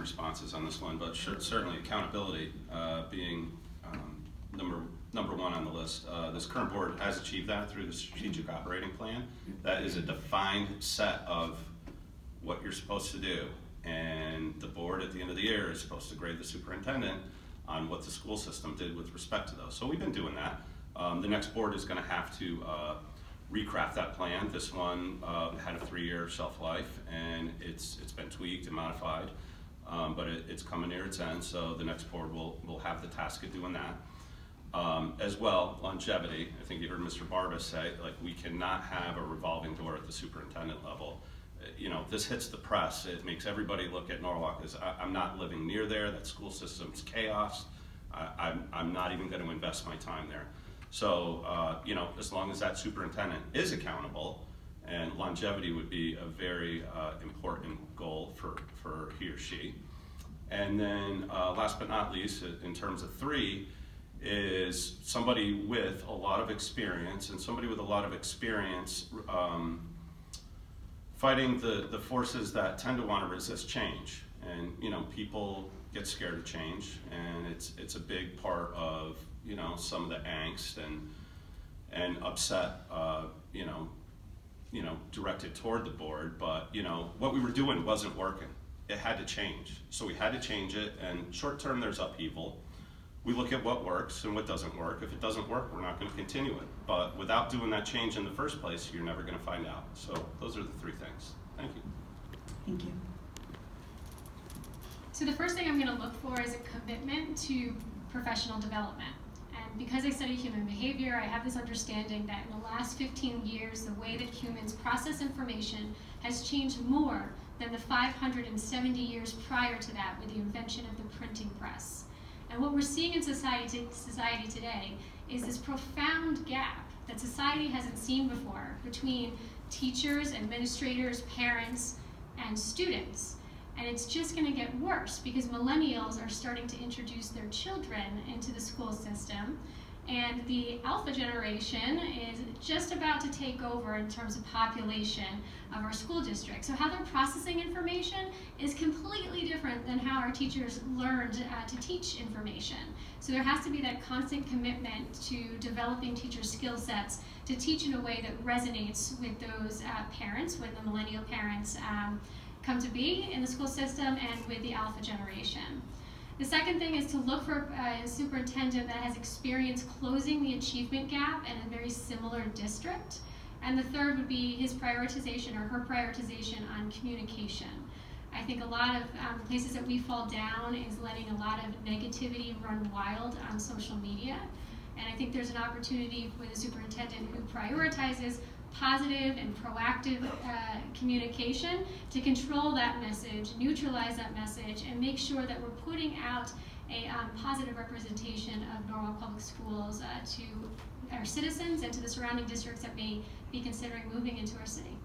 responses on this one, but certainly accountability being number one on the list. This current board has achieved that through the strategic operating plan. That is a defined set of what you're supposed to do, and the board at the end of the year is supposed to grade the superintendent on what the school system did with respect to those. So we've been doing that. The next board is going to have to recraft that plan. This one had a 3-year shelf life, and it's been tweaked and modified, but it's coming near its end. So the next board will have the task of doing that. As well, longevity. I think you heard Mr. Barba say, like, we cannot have a revolving door at the superintendent level. You know, this hits the press. It makes everybody look at Norwalk as I'm not living near there. That school system's chaos. I'm not even going to invest my time there. So, you know, as long as that superintendent is accountable, and longevity would be a very important goal for he or she. And then last but not least, in terms of 3, is somebody with a lot of experience, and somebody with a lot of experience fighting the forces that tend to want to resist change. And, you know, people get scared of change, and it's a big part of, you know, some of the angst and upset, you know, directed toward the board. But, you know, what we were doing wasn't working. It had to change. So we had to change it, and short term there's upheaval. We look at what works and what doesn't work. If it doesn't work, we're not going to continue it. But without doing that change in the first place, you're never going to find out. So those are the 3 things. Thank you. Thank you. So the first thing I'm going to look for is a commitment to professional development. And because I study human behavior, I have this understanding that in the last 15 years, the way that humans process information has changed more than the 570 years prior to that with the invention of the printing press. And what we're seeing in society today is this profound gap that society hasn't seen before between teachers, administrators, parents, and students. And it's just going to get worse because millennials are starting to introduce their children into the school system. And the alpha generation is just about to take over in terms of population of our school district. So how they're processing information is completely different than how our teachers learned to teach information. So there has to be that constant commitment to developing teacher skill sets to teach in a way that resonates with those parents, with the millennial parents come to be in the school system, and with the alpha generation. The second thing is to look for a superintendent that has experience closing the achievement gap in a very similar district. And the third would be his prioritization or her prioritization on communication. I think a lot of places that we fall down is letting a lot of negativity run wild on social media. And I think there's an opportunity with a superintendent who prioritizes positive and proactive communication to control that message, neutralize that message, and make sure that we're putting out a positive representation of Norwalk Public Schools to our citizens and to the surrounding districts that may be considering moving into our city.